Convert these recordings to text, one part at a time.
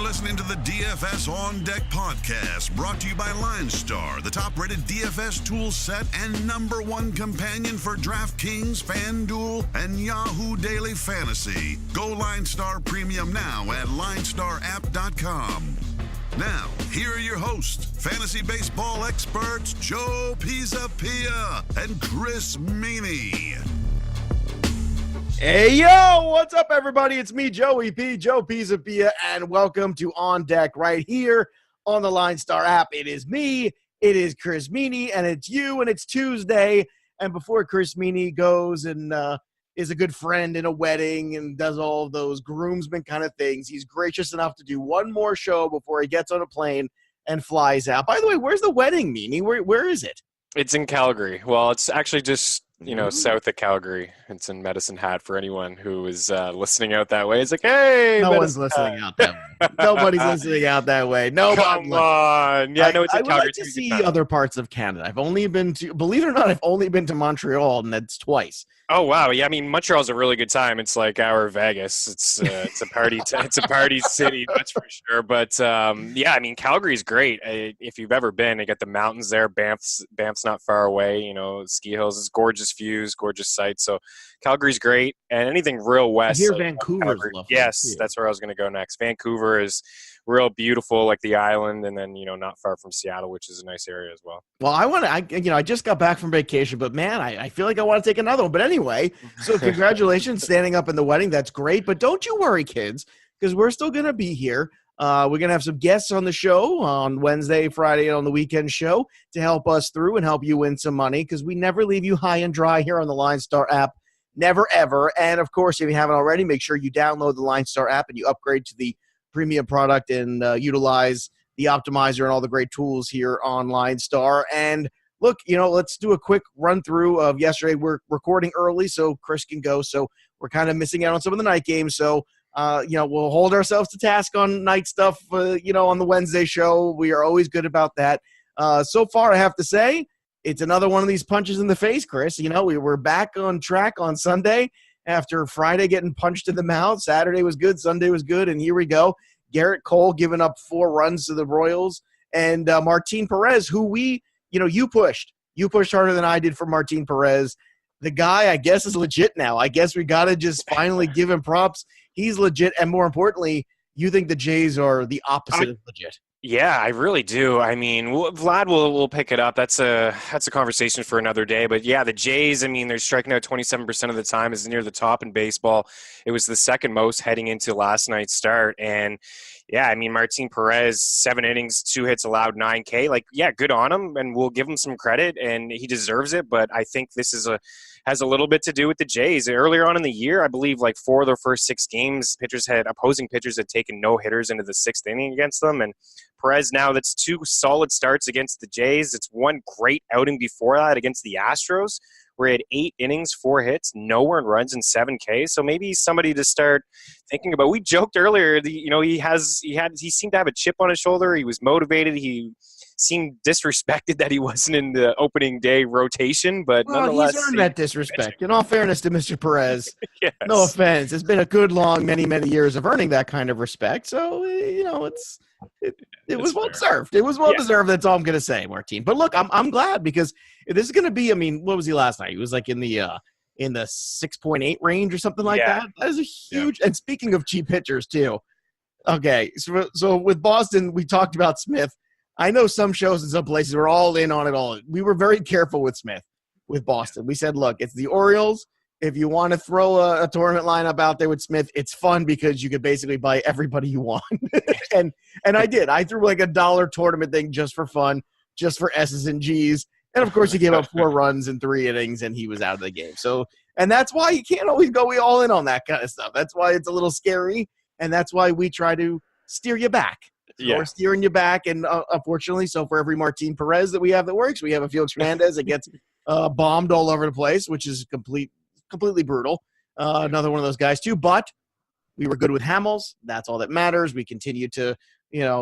listening to the DFS On Deck podcast, brought to you by LineStar, the top-rated DFS tool set and #1 companion for DraftKings, FanDuel, and Yahoo Daily Fantasy. Go LineStar Premium now at LineStarApp.com. Now, here are your hosts, fantasy baseball experts Joe Pisapia and Chris Meaney. Hey, yo, what's up, everybody? It's me, Joey P, Joe Pisapia, and welcome to On Deck right here on the LineStar app. It is me, it is Chris Meaney, and it's you, and it's Tuesday. And before Chris Meaney goes and is a good friend in a wedding and does all of those groomsmen kind of things, he's gracious enough to do one more show before he gets on a plane and flies out. By the way, where's the wedding, Meaney? Where is it? It's in Calgary. Well, it's actually just south of Calgary. It's in Medicine Hat for anyone who is listening out that way. It's like, hey, no one's listening out that way. Nobody's listening out that way. No, come on. Yeah, I know it's in Calgary. I would like to see other parts of Canada. I've only been to, believe it or not, I've only been to Montreal, and that's twice. Oh wow, yeah. I mean, Montreal's a really good time. It's like our Vegas. It's a party. It's a party city, that's for sure. But yeah, I mean, Calgary's great. If you've ever been, you got the mountains there. Banff's not far away. You know, ski hills. It's gorgeous views, gorgeous sights. So Calgary's great, and anything real west. I hear Vancouver's lovely. Yes, that's where I was going to go next. Vancouver is real beautiful, like the island, and then not far from Seattle, which is a nice area as well. Well, I just got back from vacation, but man, I feel like I want to take another one. But anyway, so congratulations, standing up in the wedding. That's great. But don't you worry, kids, because we're still going to be here. We're going to have some guests on the show on Wednesday, Friday, and on the weekend show to help us through and help you win some money, because we never leave you high and dry here on the LineStar app. Never, ever. And, of course, if you haven't already, make sure you download the LineStar app and you upgrade to the premium product and utilize the optimizer and all the great tools here on LineStar. And look, let's do a quick run through of yesterday. We're recording early so Chris can go. So we're kind of missing out on some of the night games. So, we'll hold ourselves to task on night stuff, on the Wednesday show. We are always good about that. So far, I have to say, it's another one of these punches in the face, Chris. We were back on track on Sunday after Friday getting punched in the mouth. Saturday was good. Sunday was good. And here we go. Garrett Cole giving up 4 runs to the Royals. And Martin Perez, who you pushed. You pushed harder than I did for Martin Perez. The guy, I guess, is legit now. I guess we got to just finally give him props. He's legit. And more importantly, you think the Jays are the opposite of legit. Yeah, I really do. I mean, Vlad will pick it up. That's a conversation for another day. But yeah, the Jays, I mean, they're striking out 27% of the time, is near the top in baseball. It was the second most heading into last night's start. And yeah, I mean, Martin Perez, 7 innings, 2 hits allowed, 9K. Like, yeah, good on him, and we'll give him some credit, and he deserves it. But I think this has a little bit to do with the Jays. Earlier on in the year, I believe like 4 of their first 6 games, opposing pitchers had taken no hitters into the 6th inning against them. And Perez now, that's 2 solid starts against the Jays. It's 1 great outing before that against the Astros, where he had 8 innings, 4 hits, no earned runs, and 7K. So maybe he's somebody to start thinking about. We joked earlier, he seemed to have a chip on his shoulder. He was motivated. He seemed disrespected that he wasn't in the opening day rotation, but nonetheless, he's earned that disrespect. In all fairness to Mr. Perez, yes. No offense, it's been a good long many years of earning that kind of respect. So it was well deserved. It was well deserved. That's all I'm going to say, Martin. But look, I'm glad, because this is going to be. I mean, what was he last night? He was like in the 6.8 range or something like that. That is a huge. And speaking of cheap pitchers too. Okay, so with Boston, we talked about Smith. I know some shows and some places were all in on it all. We were very careful with Smith, with Boston. We said, look, it's the Orioles. If you want to throw a tournament lineup out there with Smith, it's fun because you could basically buy everybody you want. and I did. I threw like $1 tournament thing just for fun, just for S's and G's. And, of course, he gave up 4 runs in 3 innings, and he was out of the game. So, and that's why you can't always go all in on that kind of stuff. That's why it's a little scary, and that's why we try to steer you back. So we're steering you back, and unfortunately, so for every Martin Perez that we have that works, we have a Felix Hernandez that gets bombed all over the place, which is completely brutal. Another one of those guys too, but we were good with Hamels. That's all that matters. We continue to,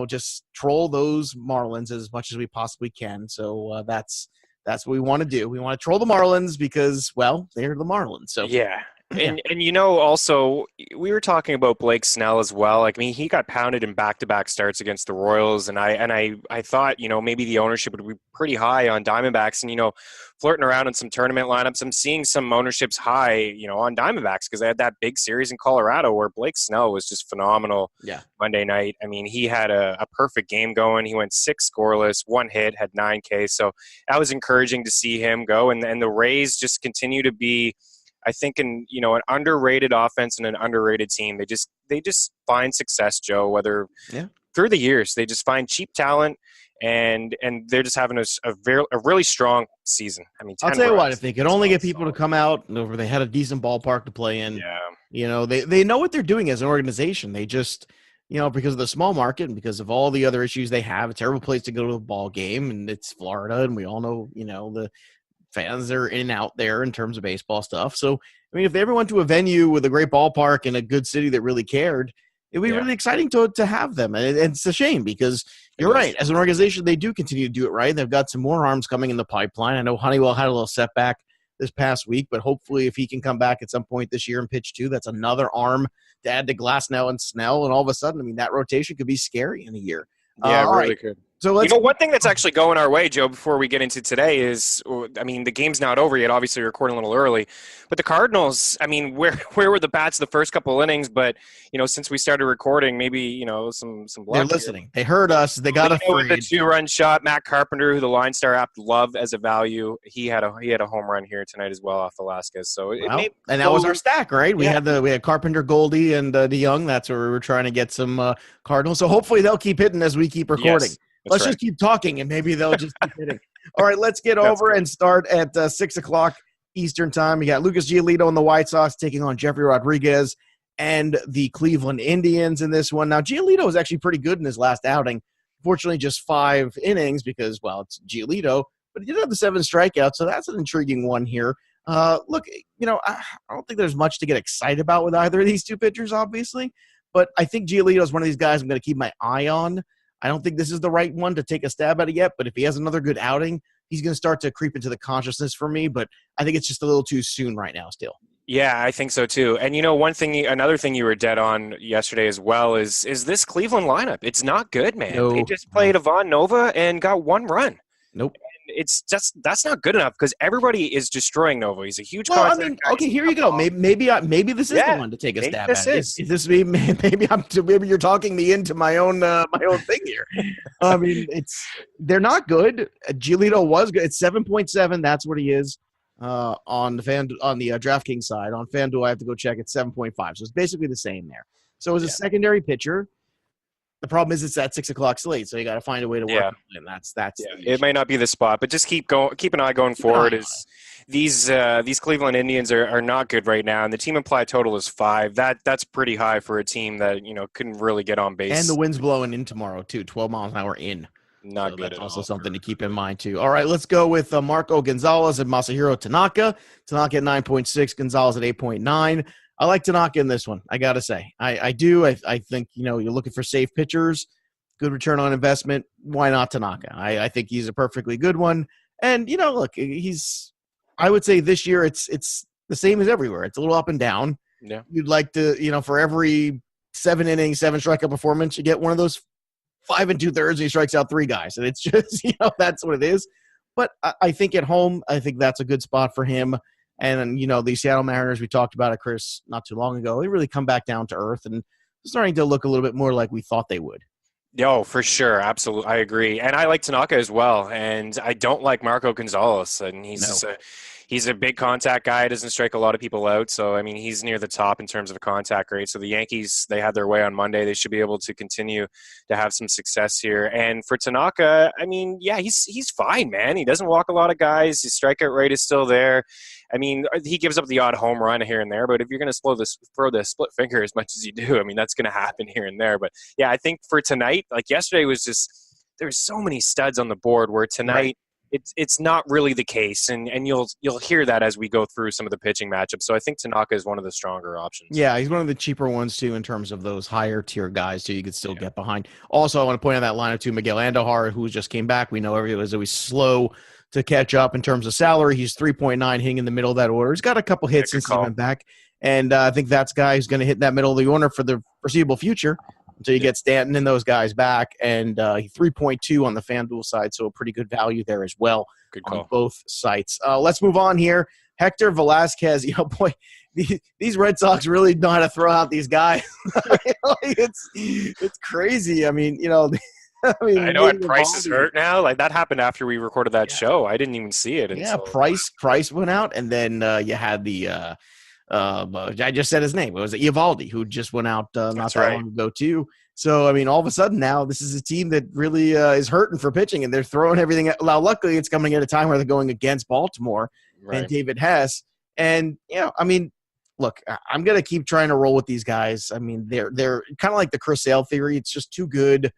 just troll those Marlins as much as we possibly can. So that's what we want to do. We want to troll the Marlins because, well, they're the Marlins. So yeah. And also we were talking about Blake Snell as well. Like, I mean, he got pounded in back-to-back starts against the Royals, and I thought, maybe the ownership would be pretty high on Diamondbacks, and flirting around in some tournament lineups. I'm seeing some ownerships high, on Diamondbacks because they had that big series in Colorado where Blake Snell was just phenomenal. Yeah. Monday night. I mean, he had a perfect game going. He went 6 scoreless, 1 hit, had 9 Ks. So that was encouraging to see him go. And the Rays just continue to be, I think, an underrated offense and an underrated team. They just find success, Joe, whether through the years. They just find cheap talent, and they're just having a really strong season. I mean, I'll tell you what, if they could only get people to come out, or they had a decent ballpark to play in, they know what they're doing as an organization. They just, because of the small market and because of all the other issues they have, a terrible place to go to a ball game, and it's Florida, and we all know, the fans are in and out there in terms of baseball stuff. So, I mean, if they ever went to a venue with a great ballpark in a good city that really cared, it would be really exciting to have them. And it's a shame because you're right. As an organization, they do continue to do it right. They've got some more arms coming in the pipeline. I know Honeywell had a little setback this past week, but hopefully if he can come back at some point this year and pitch too, that's another arm to add to Glasnow and Snell. And all of a sudden, I mean, that rotation could be scary in a year. Yeah, really could. So one thing that's actually going our way, Joe, before we get into today is, I mean, the game's not over yet. Obviously, we're recording a little early. But the Cardinals, I mean, where were the bats the first couple innings? But, since we started recording, maybe, some luck. They're listening. Here. They heard us. They got afraid. The 2-run shot, Matt Carpenter, who the LineStar app love as a value, he had a home run here tonight as well off Velasquez. So that was our stack, right? We had Carpenter, Goldie, and DeYoung. That's where we were trying to get some Cardinals. So hopefully they'll keep hitting as we keep recording. Yes. Let's just keep talking, and maybe they'll just keep hitting. All right, let's get over and start at 6 o'clock Eastern time. We got Lucas Giolito and the White Sox taking on Jeffrey Rodriguez and the Cleveland Indians in this one. Now, Giolito was actually pretty good in his last outing. Fortunately, just 5 innings because, it's Giolito, but he did have the 7 strikeouts, so that's an intriguing one here. Look, I don't think there's much to get excited about with either of these two pitchers, obviously, but I think Giolito is one of these guys I'm going to keep my eye on. I don't think this is the right one to take a stab at it yet, but if he has another good outing, he's going to start to creep into the consciousness for me, but I think it's just a little too soon right now still. Yeah, I think so too. And another thing you were dead on yesterday as well is this Cleveland lineup. It's not good, man. No. They just played Ivan Nova and got 1 run. Nope. It's just that's not good enough because everybody is destroying Nova. He's a huge. Well, I mean, okay, here you go. Maybe this is the one to take a stab at. Is this me? Maybe you're talking me into my own thing here. I mean, they're not good. Giolito was good. It's 7.7. That's what he is on the DraftKings side. On FanDuel, I have to go check. It's 7.5. So it's basically the same there. So as a secondary pitcher. The problem is it's that 6 o'clock slate, so you got to find a way to work. And that's it might not be the spot, but just keep an eye going forward. These Cleveland Indians are not good right now, and the team implied total is 5. That's pretty high for a team that couldn't really get on base. And the wind's blowing in tomorrow too, 12 miles an hour in. Not good. That's also something to keep in mind too. All right, let's go with Marco Gonzalez and Masahiro Tanaka. Tanaka at 9.6, Gonzalez at 8.9. I like Tanaka in this one, I got to say. I do. I think, you're looking for safe pitchers, good return on investment. Why not Tanaka? I think he's a perfectly good one. And, look, I would say this year it's the same as everywhere. It's a little up and down. Yeah. You'd like to, for every 7 innings, 7 strikeout performance, you get one of those 5 2/3 and he strikes out 3 guys. And it's just, that's what it is. But I think at home, I think that's a good spot for him. And, the Seattle Mariners, we talked about it, Chris, not too long ago, they really come back down to earth and starting to look a little bit more like we thought they would. Oh, for sure. Absolutely. I agree. And I like Tanaka as well. And I don't like Marco Gonzalez. And he's a big contact guy. Doesn't strike a lot of people out. So, I mean, he's near the top in terms of contact rate. So the Yankees, they had their way on Monday. They should be able to continue to have some success here. And for Tanaka, I mean, yeah, he's fine, man. He doesn't walk a lot of guys. His strikeout rate is still there. I mean, he gives up the odd home run here and there, but if you're going to throw the split finger as much as you do, I mean, that's going to happen here and there. But yeah, I think for tonight, like yesterday was just, there's so many studs on the board where tonight it's not really the case. And you'll hear that as we go through some of the pitching matchups. So I think Tanaka is one of the stronger options. Yeah, he's one of the cheaper ones too, in terms of those higher tier guys too. You could still get behind. Also, I want to point out that lineup too, Miguel Andujar, who just came back. We know everybody was always slow to catch up in terms of salary. He's 3.9 hitting in the middle of that order. He's got a couple hits since he's been back. And I think that's a guy who's going to hit that middle of the order for the foreseeable future until you get Stanton and those guys back. And 3.2 on the FanDuel side, so a pretty good value there as well. Good call. On both sites. Let's move on here. Hector Velasquez, boy, these Red Sox really know how to throw out these guys. It's crazy. I mean, I know, and Price is hurt now. Like, that happened after we recorded that show. I didn't even see it. Yeah, Price went out, and then you had the I just said his name. It was Eovaldi, who just went out not that long ago too. So, I mean, all of a sudden now this is a team that really is hurting for pitching, and they're throwing everything – now, luckily, it's coming at a time where they're going against Baltimore and David Hess. And, I mean, look, I'm going to keep trying to roll with these guys. I mean, they're kind of like the Chris Sale theory. It's just too good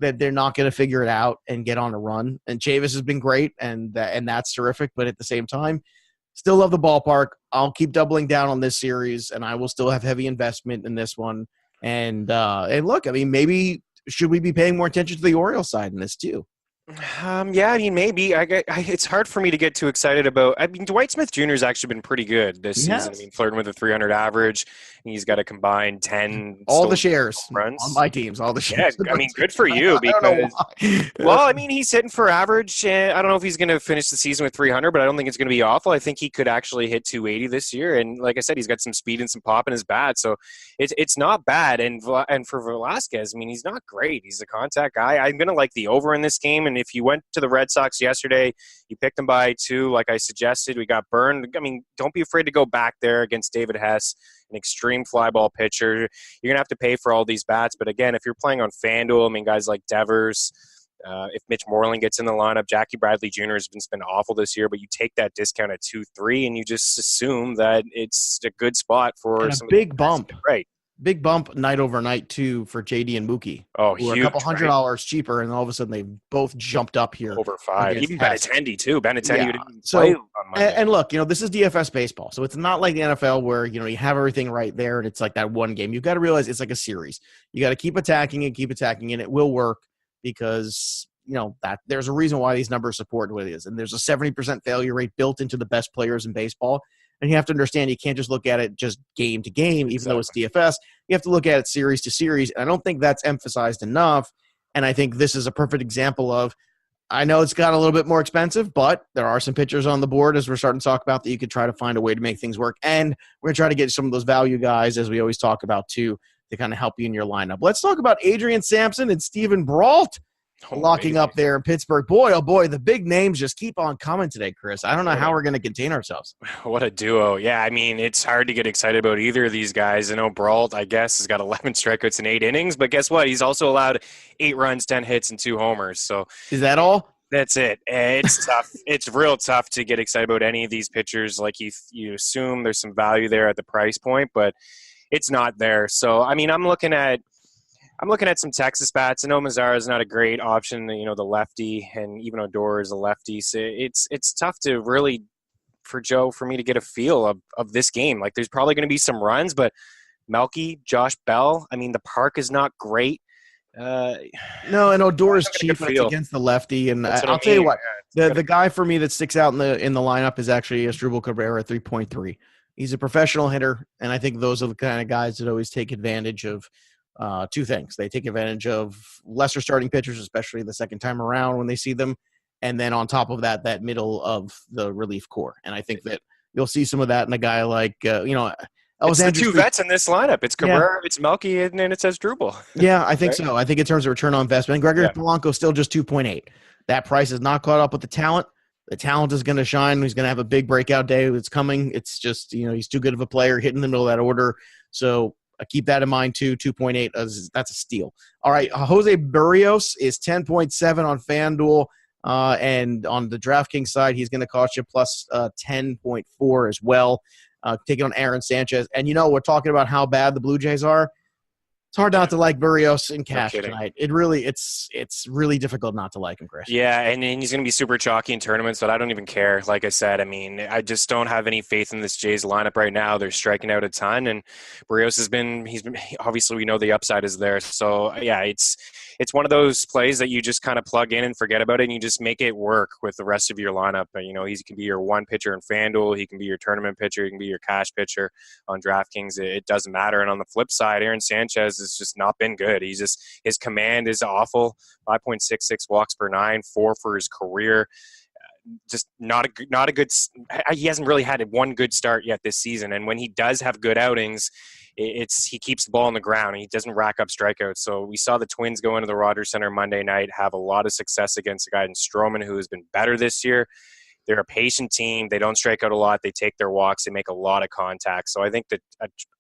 that they're not going to figure it out and get on a run. And Chavis has been great, and that's terrific. But at the same time, still love the ballpark. I'll keep doubling down on this series, and I will still have heavy investment in this one. And look, I mean, maybe should we be paying more attention to the Orioles side in this too? Yeah, I mean, maybe. It's hard for me to get too excited about. I mean, Dwight Smith Jr. has actually been pretty good this season. I mean, flirting with a 300 average. He's got a combined 10. All the shares runs on my teams. All the shares. Yeah, I mean, good for you. Because, well, I mean, he's hitting for average. I don't know if he's going to finish the season with 300, but I don't think it's going to be awful. I think he could actually hit 280 this year. And like I said, he's got some speed and some pop in his bat, so it's not bad. And for Velasquez, I mean, he's not great. He's a contact guy. I'm going to like the over in this game. And if you went to the Red Sox yesterday, you picked them by 2, like I suggested. We got burned. I mean, don't be afraid to go back there against David Hess, an extreme fly ball pitcher. You're going to have to pay for all these bats. But again, if you're playing on FanDuel, I mean, guys like Devers, if Mitch Moreland gets in the lineup, Jackie Bradley Jr. has been awful this year, but you take that discount at 2-3 and you just assume that it's a good spot for a big bump. Right. Big bump night over night, too, for JD and Mookie. Oh, huge. A couple $100 cheaper, and all of a sudden they both jumped up here. Over 5. Even Benintendi, too. Benintendi didn't play on Monday. And look, this is DFS baseball, so it's not like the NFL where, you have everything right there, and it's like that one game. You've got to realize it's like a series. You got to keep attacking, and it will work because, that there's a reason why these numbers support what it is. And there's a 70% failure rate built into the best players in baseball. And you have to understand you can't just look at it just game to game, even though it's DFS. You have to look at it series to series. And I don't think that's emphasized enough. And I think this is a perfect example of, I know it's got a little bit more expensive, but there are some pitchers on the board, as we're starting to talk about, that you could try to find a way to make things work. And we're going to try to get some of those value guys, as we always talk about, too, to kind of help you in your lineup. Let's talk about Adrian Sampson and Steven Brault. Locking up there in Pittsburgh. Boy, oh boy, the big names just keep on coming today, Chris. I don't know how we're going to contain ourselves. What a duo. Yeah, I mean, it's hard to get excited about either of these guys. I know Brault, I guess, has got 11 strikeouts in 8 innings, but guess what? He's also allowed 8 runs, 10 hits, and 2 homers. So is that all? That's it. It's tough. It's real tough to get excited about any of these pitchers. Like you assume there's some value there at the price point, but it's not there. So, I mean, I'm looking at some Texas bats. I know Mazara is not a great option, the lefty, and even Odor is a lefty. So it's tough to really, for me to get a feel of this game. Like, there's probably going to be some runs, but Melky, Josh Bell, I mean, the park is not great. No, and Odor is cheap, but it's against the lefty. And I'll tell you what, the guy for me that sticks out in the lineup is actually Asdrubal Cabrera at 3.3. He's a professional hitter, and I think those are the kind of guys that always take advantage of two things. They take advantage of lesser starting pitchers, especially the second time around when they see them. And then on top of that middle of the relief core. And I think that you'll see some of that in a guy like, it's the 2 vets in this lineup. It's Cabrera, it's Melky, and then it says Drupal. Yeah, I think so. I think in terms of return on investment, Gregory Polanco still just 2.8. That price is not caught up with the talent. The talent is going to shine. He's going to have a big breakout day. It's coming. It's just, he's too good of a player, hitting the middle of that order. So keep that in mind, too. 2.8, that's a steal. All right, Jose Barrios is 10.7 on FanDuel. And on the DraftKings side, he's going to cost you plus 10.4 as well. Taking on Aaron Sanchez. And, we're talking about how bad the Blue Jays are. It's hard not to like Barrios in No cash kidding. tonight. It's really difficult not to like him, Chris. Yeah, and he's going to be super chalky in tournaments, but I don't even care. Like I said, I mean, I just don't have any faith in this Jays lineup right now. They're striking out a ton, and Barrios he's been obviously we know the upside is there. So yeah, it's one of those plays that you just kind of plug in and forget about it, and you just make it work with the rest of your lineup. You know, he can be your one pitcher in FanDuel, he can be your tournament pitcher, he can be your cash pitcher on DraftKings. It doesn't matter. And on the flip side, Aaron Sanchez has just not been good. His command is awful. 5.66 walks per nine, 4 for his career. Just not a good. He hasn't really had one good start yet this season. And when he does have good outings, he keeps the ball on the ground and he doesn't rack up strikeouts. So we saw the Twins go into the Rogers Center Monday night, have a lot of success against a guy in Stroman who has been better this year. They're a patient team. They don't strike out a lot. They take their walks. They make a lot of contact. So I think that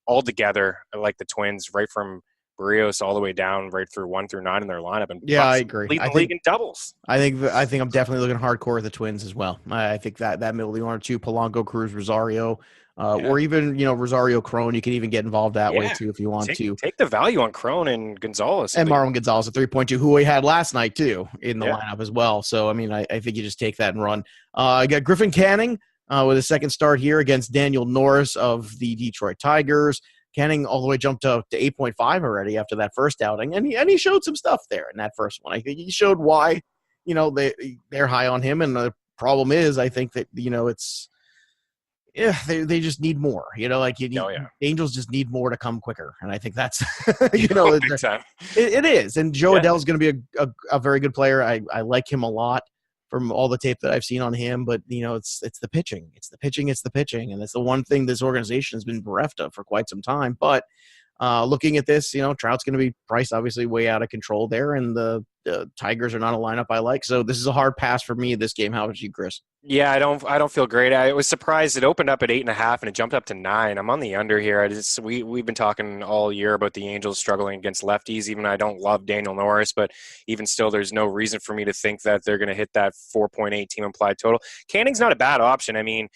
altogether, I like the Twins right from Barrios all the way down right through 1 through 9 in their lineup. And yeah, I agree. Lead the league in doubles. I think I'm definitely looking hardcore at the Twins as well. I think that middle of the order too, Polanco, Cruz, Rosario, or even Rosario, Crone. You can even get involved that way too if you want to. Take the value on Crone and Gonzalez. And Marwin Gonzalez at 3.2, who we had last night too in the lineup as well. So I mean, I think you just take that and run. I got Griffin Canning with a second start here against Daniel Norris of the Detroit Tigers. Canning all the way jumped to 8.5 already after that first outing, and he showed some stuff there in that first one. I think he showed why, they're high on him, and the problem is, I think that they just need more. The Angels just need more to come quicker, and I think that's big time. It is, and Joe Adell's going to be a very good player. I like him a lot from all the tape that I've seen on him, but it's the pitching. It's the pitching. And it's the one thing this organization has been bereft of for quite some time. But looking at this, Trout's going to be priced obviously way out of control there, and the Tigers are not a lineup I like. So this is a hard pass for me this game. How about you, Chris? Yeah, I don't feel great. I was surprised it opened up at 8.5 and it jumped up to 9. I'm on the under here. We've been talking all year about the Angels struggling against lefties. Even I don't love Daniel Norris, but even still, there's no reason for me to think that they're going to hit that 4.8 team implied total. Canning's not a bad option. I mean,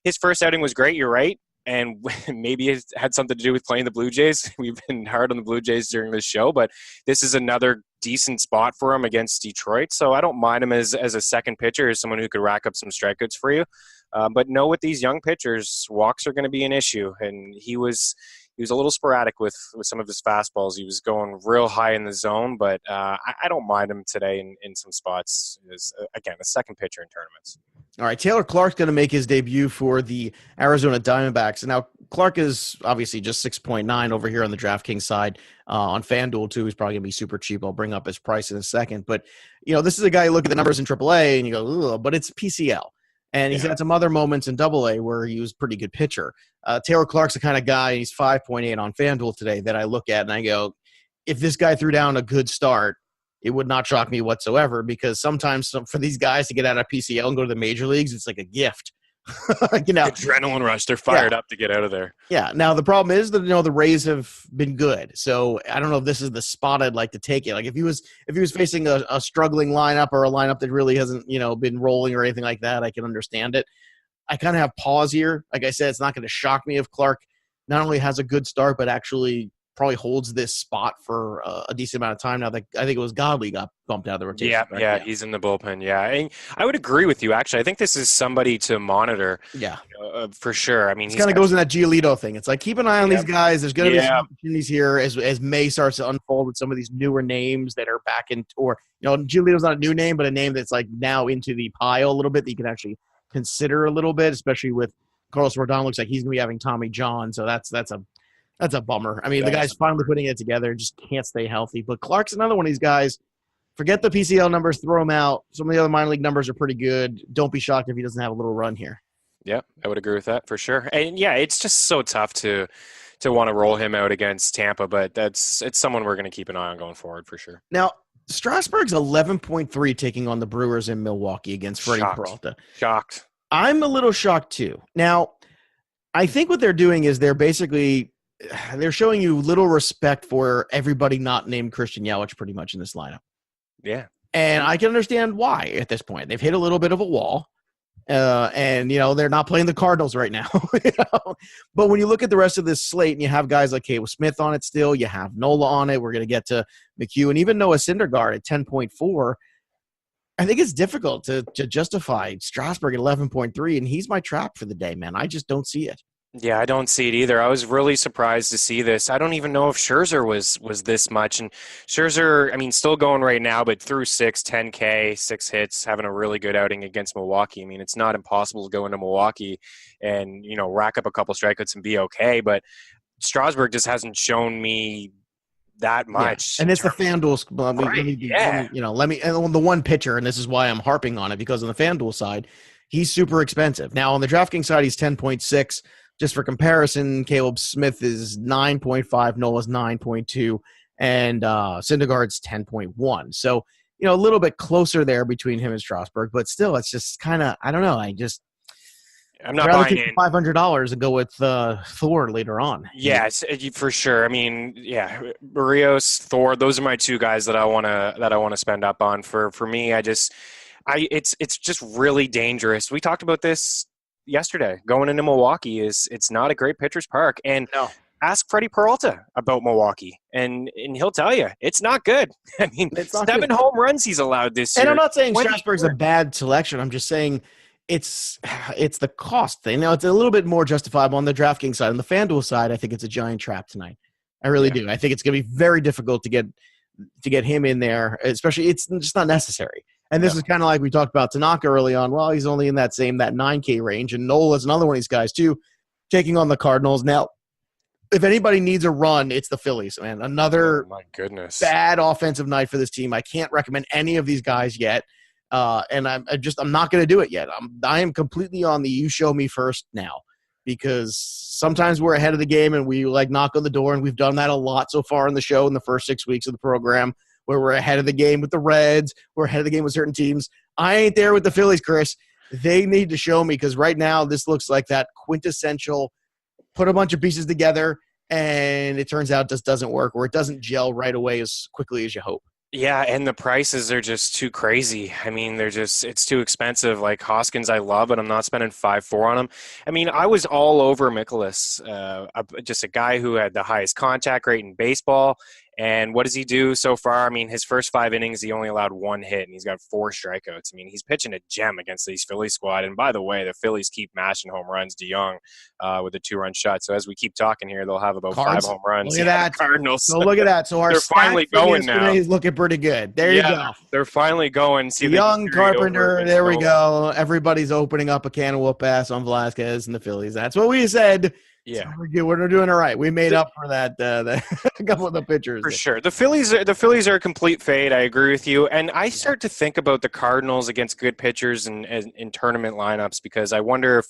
his first outing was great. You're right. And maybe it had something to do with playing the Blue Jays. We've been hard on the Blue Jays during this show, but this is another decent spot for him against Detroit. So I don't mind him as a second pitcher, as someone who could rack up some strikeouts for you. But know with these young pitchers, walks are going to be an issue. And he was a little sporadic with some of his fastballs. He was going real high in the zone, but I don't mind him today in some spots. Again, a second pitcher in tournaments. All right, Taylor Clark's going to make his debut for the Arizona Diamondbacks. Now, Clark is obviously just 6.9 over here on the DraftKings side. On FanDuel, too, he's probably going to be super cheap. I'll bring up his price in a second. But, this is a guy you look at the numbers in AAA and you go, ugh, but it's PCL. And he's had some other moments in AA where he was a pretty good pitcher. Taylor Clark's the kind of guy, he's 5.8 on FanDuel today, that I look at and I go, if this guy threw down a good start, it would not shock me whatsoever, because sometimes for these guys to get out of PCL and go to the major leagues, it's like a gift. Adrenaline rush. They're fired up to get out of there. Yeah. Now the problem is that the Rays have been good, so I don't know if this is the spot I'd like to take it. Like if he was facing a struggling lineup or a lineup that really hasn't been rolling or anything like that, I can understand it. I kind of have pause here. Like I said, it's not going to shock me if Clark not only has a good start, but actually probably holds this spot for a decent amount of time now. That I think it was Godley got bumped out of the rotation. Yeah, he's in the bullpen. Yeah, I would agree with you. Actually, I think this is somebody to monitor. Yeah, for sure. I mean, he kind of goes in that Giolito thing. It's like keep an eye on these guys. There's going to be some opportunities here as May starts to unfold with some of these newer names that are back in, or Giolito's not a new name, but a name that's like now into the pile a little bit that you can actually consider a little bit, especially with Carlos Rodon. Looks like he's going to be having Tommy John, so that's a bummer. I mean, the guy's finally putting it together, just can't stay healthy. But Clark's another one of these guys. Forget the PCL numbers, throw him out. Some of the other minor league numbers are pretty good. Don't be shocked if he doesn't have a little run here. Yeah, I would agree with that for sure. And yeah, it's just so tough to want to roll him out against Tampa, but it's someone we're going to keep an eye on going forward for sure. Now, Strasburg's 11.3 taking on the Brewers in Milwaukee against Freddie Peralta. Shocked. I'm a little shocked too. Now, I think what they're doing is they're showing you little respect for everybody not named Christian Yelich pretty much in this lineup. Yeah. And I can understand why at this point. They've hit a little bit of a wall. And they're not playing the Cardinals right now. But when you look at the rest of this slate and you have guys like Caleb Smith on it still, you have Nola on it. We're going to get to McHugh and even Noah Syndergaard at 10.4. I think it's difficult to justify Strasburg at 11.3, and he's my trap for the day, man. I just don't see it. Yeah, I don't see it either. I was really surprised to see this. I don't even know if Scherzer was this much. And Scherzer, I mean, still going right now, but through 10K, 6 hits, having a really good outing against Milwaukee. I mean, it's not impossible to go into Milwaukee and, rack up a couple strikeouts and be okay. But Strasburg just hasn't shown me that much. Yeah. And it's the FanDuel. And the one pitcher, and this is why I'm harping on it, because on the FanDuel side, he's super expensive. Now, on the DraftKings side, he's 10.6. Just for comparison, Caleb Smith is 9.5, Nola's 9.2, and Syndergaard's 10.1. So, a little bit closer there between him and Strasburg, but still, it's just kind of, I don't know. I'm not buying in. $500 and go with Thor later on. Yes, for sure. I mean, yeah, Barrios, Thor, those are my two guys that I want to spend up on. For me, it's just really dangerous. We talked about this yesterday. Going into Milwaukee it's not a great pitcher's park. And ask Freddie Peralta about Milwaukee, and he'll tell you it's not good. I mean, 7 home runs he's allowed this year. And I'm not saying Strasburg's a bad selection. I'm just saying it's the cost thing. Now, it's a little bit more justifiable on the DraftKings side. On the FanDuel side, I think it's a giant trap tonight. I really do. I think it's going to be very difficult to get him in there, especially it's just not necessary. And this is kind of like we talked about Tanaka early on. Well, he's only in that 9K range. And Nola's another one of these guys, too, taking on the Cardinals. Now, if anybody needs a run, it's the Phillies, man. Another bad offensive night for this team. I can't recommend any of these guys yet. And I'm not going to do it yet. I am completely on the you show me first now, because sometimes we're ahead of the game and we knock on the door, and we've done that a lot so far in the show in the first 6 weeks of the program, where we're ahead of the game with the Reds, we're ahead of the game with certain teams. I ain't there with the Phillies, Chris. They need to show me, because right now this looks like that quintessential put a bunch of pieces together and it turns out it just doesn't work, or it doesn't gel right away as quickly as you hope. Yeah, and the prices are just too crazy. I mean, it's too expensive. Like Hoskins, I love, but I'm not spending 5.4 on him. I mean, I was all over Mikolas, just a guy who had the highest contact rate in baseball. And what does he do so far? I mean, his first 5 innings, he only allowed 1 hit, and he's got 4 strikeouts. I mean, he's pitching a gem against these Phillies squad. And by the way, the Phillies keep mashing home runs. DeYoung with a 2-run shot. So as we keep talking here, they'll have about 5 home runs. Look at that. Cardinals. So look at that. So our they're finally going now. He's looking pretty good. There you go. They're finally going. See Young Carpenter. There we go. Everybody's opening up a can of whoop ass on Velasquez and the Phillies. That's what we said. Yeah, so we're doing all right. We made up for that. A couple of the pitchers for sure. The Phillies are a complete fade. I agree with you. And I start to think about the Cardinals against good pitchers and in tournament lineups, because I wonder if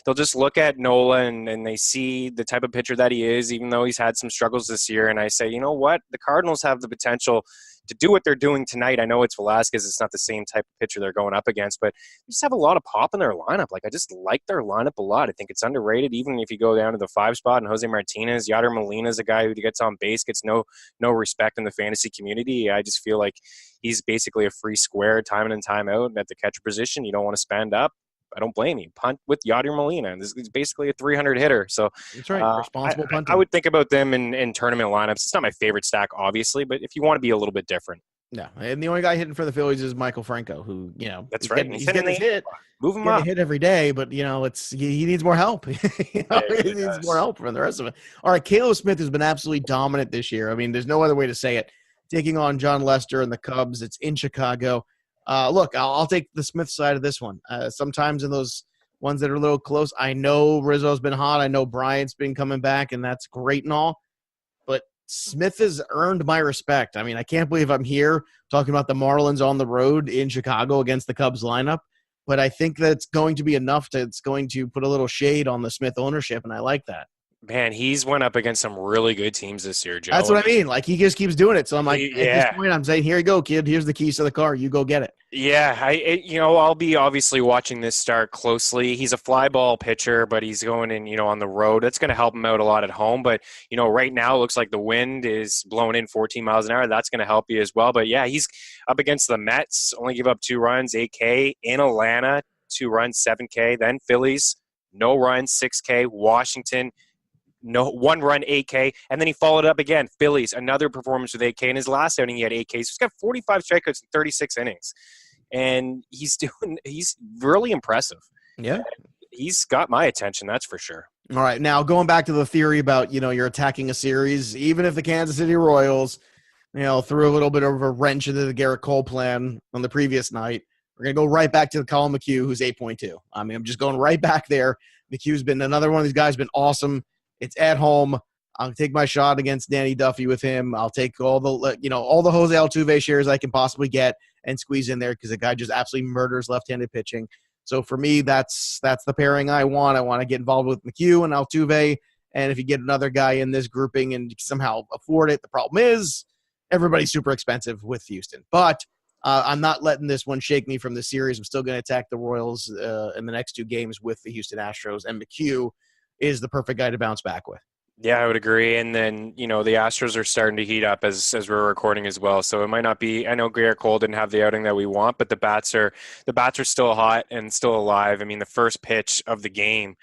they'll just look at Nola and they see the type of pitcher that he is, even though he's had some struggles this year. And I say, you know what, the Cardinals have the potential to do what they're doing tonight. I know it's Velasquez. It's not the same type of pitcher they're going up against, but they just have a lot of pop in their lineup. Like, I just like their lineup a lot. I think it's underrated, even if you go down to the 5 spot. And Jose Martinez, Yadier Molina is a guy who gets on base, gets no respect in the fantasy community. I just feel like he's basically a free square time in and time out at the catcher position. You don't want to spend up. I don't blame you. Punt with Yadier Molina. This is basically a 300 hitter. So that's right. Responsible punting. I would think about them in tournament lineups. It's not my favorite stack, obviously, but if you want to be a little bit different. No, and the only guy hitting for the Phillies is Michael Franco, who that's right. He's getting his hit. Move him up. Hit every day, but he needs more help. He needs more help from the rest of it. All right, Caleb Smith has been absolutely dominant this year. I mean, there's no other way to say it. Taking on John Lester and the Cubs, it's in Chicago. Look, I'll take the Smith side of this one. Sometimes in those ones that are a little close, I know Rizzo's been hot. I know Bryant's been coming back, and that's great and all. But Smith has earned my respect. I mean, I can't believe I'm here talking about the Marlins on the road in Chicago against the Cubs lineup. But I think that's going to be enough it's going to put a little shade on the Smith ownership, and I like that. Man, he's went up against some really good teams this year, Joe. That's what I mean. Like, he just keeps doing it. So I'm like, at this point, I'm saying, here you go, kid. Here's the keys to the car. You go get it. Yeah, I'll be obviously watching this start closely. He's a fly ball pitcher, but he's going in, on the road. That's going to help him out a lot at home. But, right now it looks like the wind is blowing in 14 miles an hour. That's going to help you as well. But, yeah, he's up against the Mets. Only give up 2 runs, 8K in Atlanta. 2 runs, 7K. Then Phillies, no runs, 6K. Washington, no 1 run, 8K. And then he followed up again. Phillies, another performance with 8K. In his last outing, he had 8K. So he's got 45 strikeouts in 36 innings. And he's really impressive. Yeah. He's got my attention, that's for sure. All right. Now, going back to the theory about, you're attacking a series, even if the Kansas City Royals, threw a little bit of a wrench into the Garrett Cole plan on the previous night, we're going to go right back to Colin McHugh, who's 8.2. I mean, I'm just going right back there. McHugh's been another one of these guys, been awesome. It's at home. I'll take my shot against Danny Duffy with him. I'll take all the Jose Altuve shares I can possibly get and squeeze in there because the guy just absolutely murders left-handed pitching. So for me, that's the pairing I want. I want to get involved with McHugh and Altuve. And if you get another guy in this grouping and somehow afford it, the problem is everybody's super expensive with Houston. But I'm not letting this one shake me from the series. I'm still going to attack the Royals in the next 2 games with the Houston Astros. And McHugh is the perfect guy to bounce back with. Yeah, I would agree. And then, the Astros are starting to heat up as we're recording as well. So it might not be, I know Garrett Cole didn't have the outing that we want, but the bats are still hot and still alive. I mean, the first pitch of the game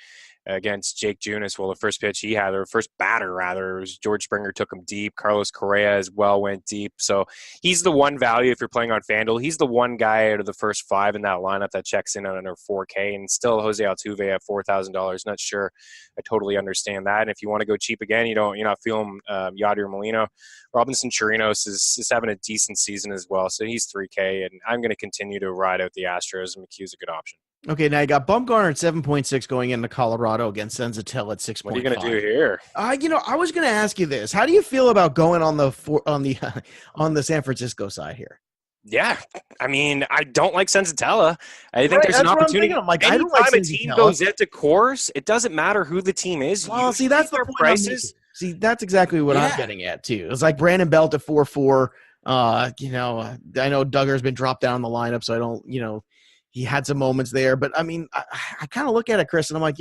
against Jake Junis, the first pitch he had, or first batter rather, it was George Springer took him deep. Carlos Correa as well went deep. So he's the one value if you're playing on FanDuel. He's the one guy out of the first 5 in that lineup that checks in at under 4K, and still Jose Altuve at $4,000. Not sure I totally understand that. And if you want to go cheap again, you're not feeling Yadier Molina. Robinson Chirinos is having a decent season as well, so he's 3K, and I'm going to continue to ride out the Astros, and McHugh's a good option. Okay, now you got Bumgarner at 7.6 going into Colorado against Senzatel at 6.5. What are you going to do here? I was going to ask you this. How do you feel about going on the San Francisco side here? Yeah, I mean, I don't like Senzatella. I think there's an opportunity. I'm like, anytime I don't like a team goes into course, it doesn't matter who the team is. Well, see, that's the point prices. See, that's exactly what I'm getting at too. It's like Brandon Belt at 4.4. I know Duggar's been dropped down in the lineup, so I don't. He had some moments there, but I mean, I kind of look at it, Chris, and I'm like,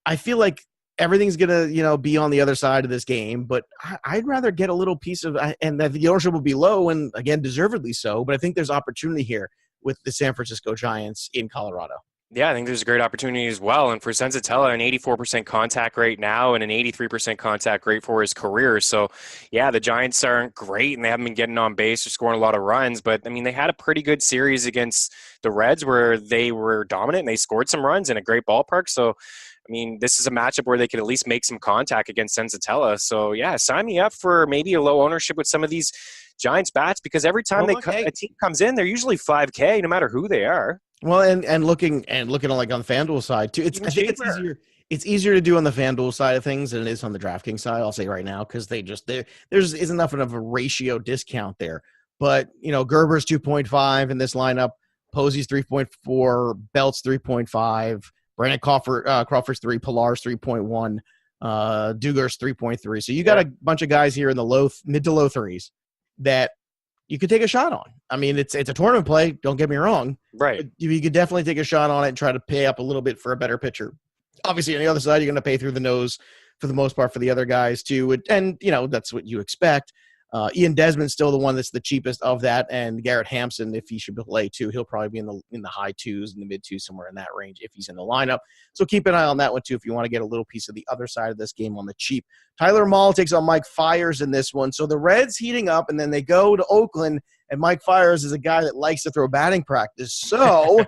I feel like everything's going to, be on the other side of this game, but I'd rather get a little piece of, and that the ownership will be low, and again, deservedly so, but I think there's opportunity here with the San Francisco Giants in Colorado. Yeah, I think there's a great opportunity as well. And for Senzatella, an 84% contact rate now and an 83% contact rate for his career. So, yeah, the Giants aren't great and they haven't been getting on base or scoring a lot of runs. But, I mean, they had a pretty good series against the Reds where they were dominant and they scored some runs in a great ballpark. So, I mean, this is a matchup where they could at least make some contact against Senzatella. So, yeah, sign me up for maybe a low ownership with some of these Giants bats because every time a team comes in, they're usually 5K no matter who they are. Well, and looking like on the FanDuel side too, I think it's easier. It's easier to do on the FanDuel side of things than it is on the DraftKings side. I'll say right now because there's isn't enough of a ratio discount there. But Gerber's 2.5 in this lineup, Posey's 3.4, Belt's 3.5, Brandon Crawford's 3, Pillar's 3.1, Duggar's 3.3. So you got a bunch of guys here in the mid to low threes that you could take a shot on. I mean, it's a tournament play. Don't get me wrong. Right. You could definitely take a shot on it and try to pay up a little bit for a better pitcher. Obviously, on the other side, you're going to pay through the nose for the most part for the other guys too. And that's what you expect. Ian Desmond's still the one that's the cheapest of that, and Garrett Hampson, if he should play too, he'll probably be in the high 2s, in the mid 2s, somewhere in that range if he's in the lineup. So keep an eye on that one too if you want to get a little piece of the other side of this game on the cheap. Tyler Mahle takes on Mike Fiers in this one. So the Reds heating up, and then they go to Oakland, and Mike Fiers is a guy that likes to throw batting practice. So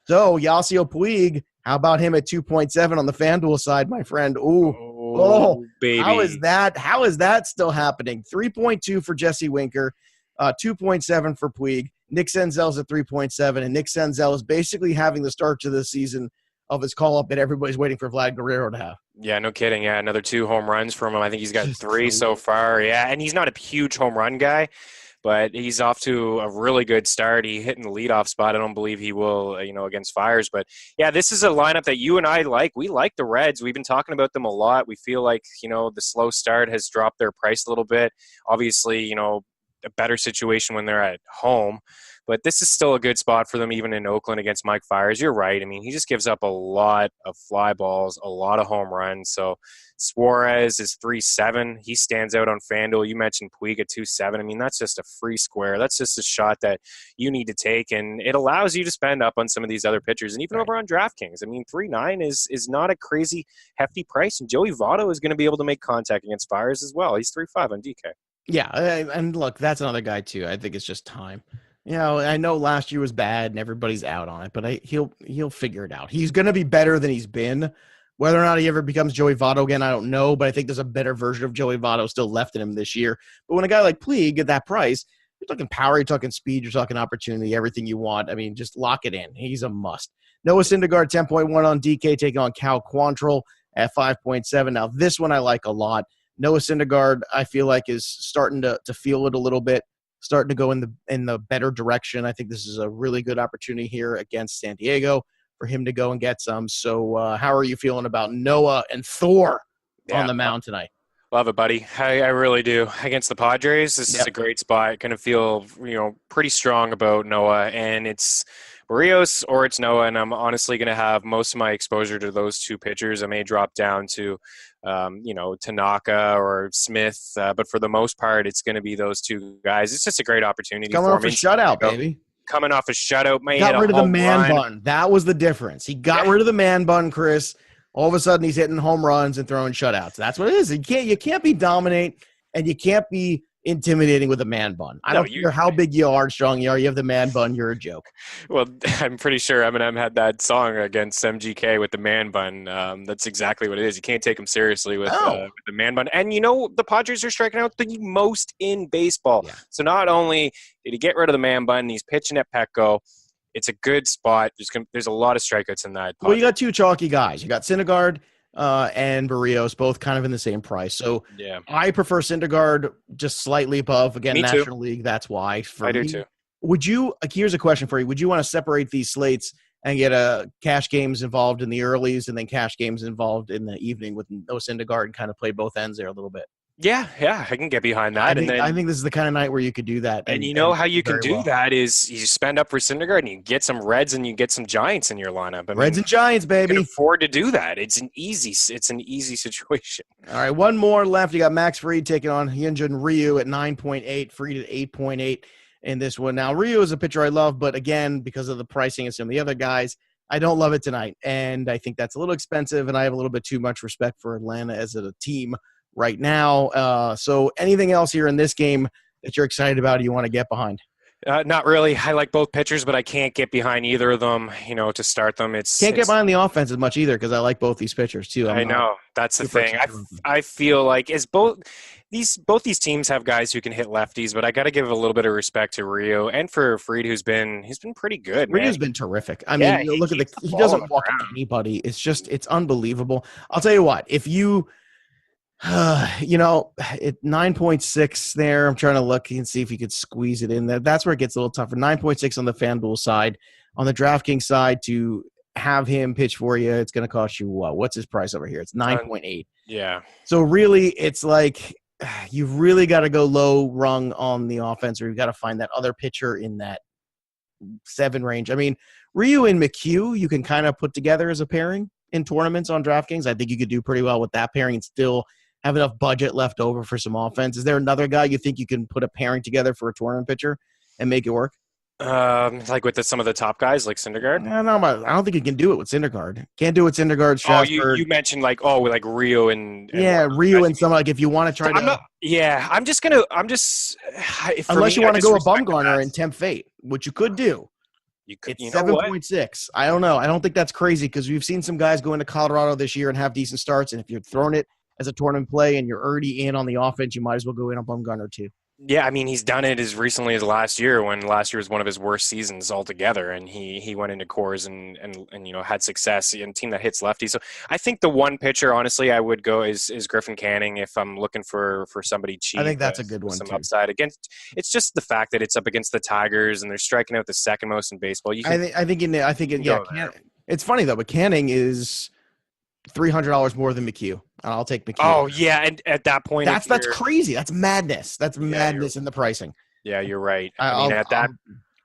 Yasiel Puig, how about him at 2.7 on the FanDuel side, my friend? Oh, baby. How is that still happening? 3.2 for Jesse Winker, 2.7 for Puig. Nick Senzel's at 3.7, and Nick Senzel is basically having the start to the season of his call-up that everybody's waiting for Vlad Guerrero to have. Yeah, no kidding. Yeah, another 2 home runs from him. I think he's got 3 so far. Yeah, and he's not a huge home run guy, but he's off to a really good start. He hit in the leadoff spot. I don't believe he will, against Fiers. But, yeah, this is a lineup that you and I like. We like the Reds. We've been talking about them a lot. We feel like, the slow start has dropped their price a little bit. Obviously, a better situation when they're at home. But this is still a good spot for them, even in Oakland against Mike Fiers. You're right. I mean, he just gives up a lot of fly balls, a lot of home runs. So Suarez is 3.7. He stands out on FanDuel. You mentioned Puig at 2.7. I mean, that's just a free square. That's just a shot that you need to take, and it allows you to spend up on some of these other pitchers. And even over on DraftKings, I mean, 3.9 is not a crazy hefty price. And Joey Votto is going to be able to make contact against Fiers as well. He's 3.5 on DK. Yeah, and look, that's another guy too. I think it's just time. I know last year was bad and everybody's out on it, but he'll figure it out. He's going to be better than he's been. Whether or not he ever becomes Joey Votto again, I don't know, but I think there's a better version of Joey Votto still left in him this year. But when a guy like Puig at that price, you're talking power, you're talking speed, you're talking opportunity, everything you want. I mean, just lock it in. He's a must. Noah Syndergaard, 10.1 on DK, taking on Cal Quantrill at 5.7. Now, this one I like a lot. Noah Syndergaard, I feel like, is starting to feel it a little bit, starting to go in the better direction. I think this is a really good opportunity here against San Diego for him to go and get some. So how are you feeling about Noah and Thor on the mound tonight? Love it, buddy. I really do. Against the Padres, this is a great spot. Going to feel, pretty strong about Noah, and it's Barrios or it's Noah, and I'm honestly going to have most of my exposure to those two pitchers. I may drop down to, Tanaka or Smith, but for the most part, it's going to be those two guys. It's just a great opportunity. Coming off a shutout, baby. Coming off a shutout, man. Got rid of the man bun. That was the difference. He got rid of the man bun, Chris. All of a sudden, he's hitting home runs and throwing shutouts. That's what it is. You can't be dominant, and you can't be intimidating with a man bun. I don't care how big you are, strong you are. You have the man bun. You're a joke. Well, I'm pretty sure Eminem had that song against MGK with the man bun. That's exactly what it is. You can't take him seriously with the man bun. And the Padres are striking out the most in baseball. Yeah. So not only did he get rid of the man bun, he's pitching at Petco. It's a good spot. There's a lot of strikeouts in that. Well, you got two chalky guys. You got Syndergaard and Barrios, both kind of in the same price. So I prefer Syndergaard just slightly above. Again, National League, that's why. I do too. Here's a question for you. Would you want to separate these slates and get cash games involved in the earlies and then cash games involved in the evening with no Syndergaard and kind of play both ends there a little bit? Yeah, I can get behind that. I think this is the kind of night where you could do that. And how you can do that is you spend up for Syndergaard and you get some Reds and you get some Giants in your lineup. Reds and Giants, baby. You can afford to do that. It's an easy situation. All right, one more left. You got Max Fried taking on Hyunjin Ryu at 9.8, Fried at 8.8 in this one. Now, Ryu is a pitcher I love, but again, because of the pricing and some of the other guys, I don't love it tonight. And I think that's a little expensive, and I have a little bit too much respect for Atlanta as a team right now. So anything else here in this game that you're excited about or you want to get behind? Not really. I like both pitchers, but I can't get behind either of them, to start them. Can't get behind the offense as much either because I like both these pitchers too. I know. That's the thing. I feel like both these teams have guys who can hit lefties, but I got to give a little bit of respect to Rio and for Fried, he's been pretty good. Rio's been terrific. I mean, look at he doesn't walk anybody. It's unbelievable. I'll tell you what, if you at 9.6 there, I'm trying to look and see if you could squeeze it in there. That's where it gets a little tougher. 9.6 on the FanDuel side. On the DraftKings side, to have him pitch for you, it's going to cost you what? What's his price over here? It's 9.8. Yeah. So really, it's like you've really got to go low rung on the offense, or you've got to find that other pitcher in that 7 range. I mean, Ryu and McHugh, you can kind of put together as a pairing in tournaments on DraftKings. I think you could do pretty well with that pairing and still have enough budget left over for some offense. Is there another guy you think you can put a pairing together for a tournament pitcher and make it work? Like with some of the top guys like Syndergaard? No, I don't think you can do it with Syndergaard. Can't do it with Syndergaard, Strasburg. You mentioned like with Rio and Rio and some, like if you want to try to. Unless you want to go a Bumgarner and tempt fate, which you could do. It's 7.6. I don't know. I don't think that's crazy because we've seen some guys go into Colorado this year and have decent starts, and if you're throwing it as a tournament play and you're already in on the offense, you might as well go in on Bumgarner too. Yeah, I mean, he's done it as recently as last year, when last year was one of his worst seasons altogether, and he went into Coors and had success, and team that hits lefty. So I think the one pitcher, honestly, I would go is Griffin Canning if I'm looking for somebody cheap. I think that's a good one. Some upside against. It's just the fact that it's up against the Tigers and they're striking out the second most in baseball. It's funny though, but Canning is $300 more than McHugh. I'll take McHugh. Oh yeah, and at that point, that's crazy. That's madness. That's madness in the pricing. Yeah, you're right. I'll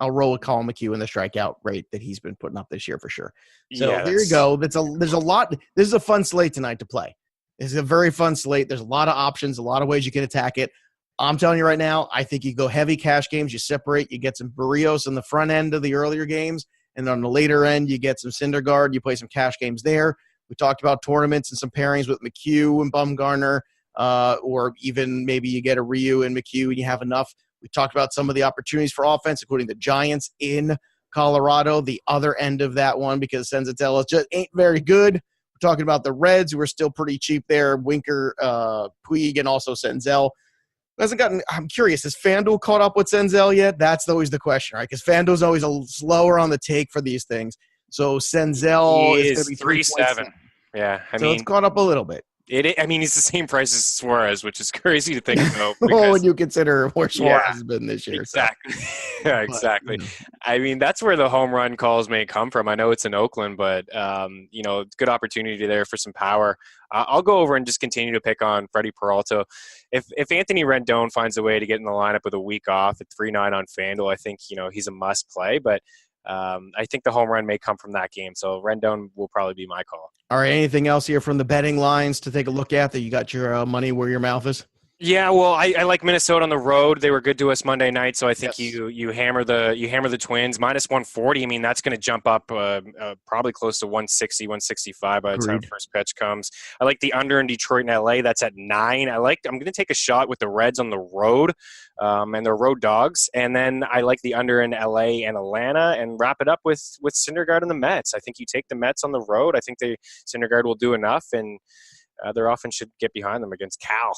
I'll roll with Colin McHugh and the strikeout rate that he's been putting up this year for sure. So Yeah, there you go. There's a lot. This is a fun slate tonight to play. It's a very fun slate. There's a lot of options, a lot of ways you can attack it. I'm telling you right now, I think you go heavy cash games. You separate. You get some Barrios on the front end of the earlier games, and on the later end, you get some Syndergaard. You play some cash games there. We talked about tournaments and some pairings with McHugh and Bumgarner, or even maybe you get a Ryu and McHugh and you have enough. We talked about some of the opportunities for offense, including the Giants in Colorado, the other end of that one, because Senzatella just ain't very good. We're talking about the Reds, who are still pretty cheap there, Winker, Puig, and also Senzel. I'm curious, has FanDuel caught up with Senzel yet? That's always the question, right? Because FanDuel's always a slower on the take for these things. So Senzel is going to be 3.7. Yeah, I so mean, it's caught up a little bit. I mean, he's the same price as Suarez, which is crazy to think about. Well, when you consider where Suarez has been this year. Exactly. So. Yeah, exactly. I mean, that's where the home run calls may come from. I know it's in Oakland, but, good opportunity there for some power. I'll go over and just continue to pick on Freddie Peralta. If Anthony Rendon finds a way to get in the lineup with a week off at 3.9 on FanDuel, I think, he's a must play. But I think the home run may come from that game. So Rendon will probably be my call. All right, anything else here from the betting lines to take a look at that you got your money where your mouth is? Yeah, well, I like Minnesota on the road. They were good to us Monday night, so I think you hammer the Twins minus 140. I mean, that's going to jump up probably close to 160, 165 by the time first pitch comes. I like the under in Detroit and LA. That's at 9. I'm going to take a shot with the Reds on the road, and they're road dogs. And then I like the under in LA and Atlanta, and wrap it up with Syndergaard and the Mets. I think you take the Mets on the road. I think Syndergaard will do enough, and their offense should get behind them against Cal.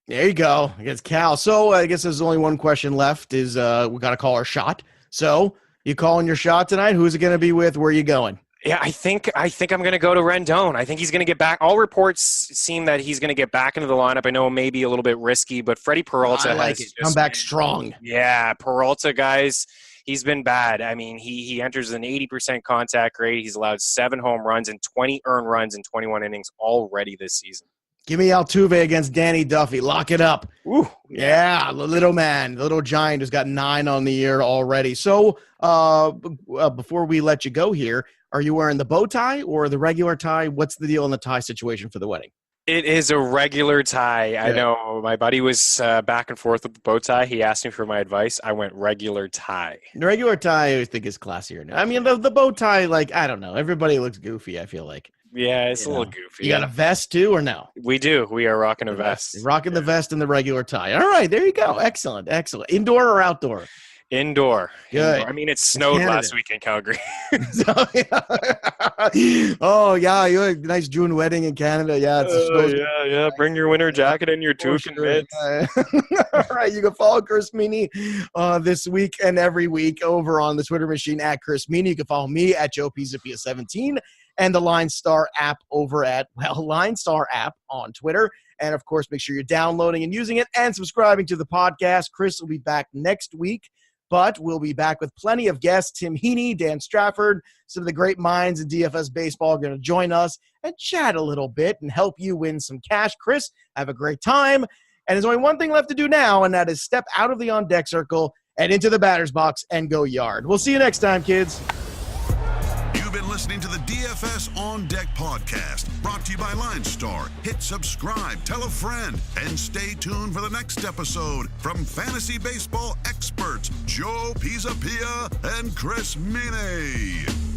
There you go, against Cal. So I guess there's only one question left is we got to call our shot. So you calling your shot tonight? Who's it going to be with? Where are you going? Yeah, I think I'm going to go to Rendon. I think he's going to get back. All reports seem that he's going to get back into the lineup. I know it may be a little bit risky, but Freddie Peralta has come back strong. Yeah, Peralta, guys, he's been bad. I mean, he enters an 80% contact rate. He's allowed 7 home runs and 20 earned runs in 21 innings already this season. Give me Altuve against Danny Duffy. Lock it up. Ooh, yeah, the little man, the little giant who's got 9 on the year already. So before we let you go here, are you wearing the bow tie or the regular tie? What's the deal in the tie situation for the wedding? It is a regular tie. Yeah. I know my buddy was back and forth with the bow tie. He asked me for my advice. I went regular tie. The regular tie, I think, is classier now. I mean, the bow tie, like, I don't know. Everybody looks goofy, I feel like. Yeah, it's a little goofy. You got a vest too, or no? We do. We are rocking a vest. You're rocking the vest and the regular tie. All right, there you go. Excellent. Indoor or outdoor? Indoor. Good. Indoor. I mean, it snowed last week in Calgary. Oh, yeah. You had a nice June wedding in Canada. Yeah. Yeah. Bring your winter jacket and your tooth and mitts. All right. You can follow Chris Meaney this week and every week over on the Twitter machine at Chris Meaney. You can follow me at Joe Pisapia 17 and the LineStar app over at, LineStar app on Twitter. And, of course, make sure you're downloading and using it and subscribing to the podcast. Chris will be back next week. But we'll be back with plenty of guests. Tim Heaney, Dan Strafford, some of the great minds in DFS baseball are going to join us and chat a little bit and help you win some cash. Chris, have a great time. And there's only one thing left to do now, and that is step out of the on-deck circle and into the batter's box and go yard. We'll see you next time, kids. You've been listening to the DFS On Deck podcast, brought to you by LineStar. Hit subscribe, tell a friend, and stay tuned for the next episode from fantasy baseball experts Joe Pisapia and Chris Meaney.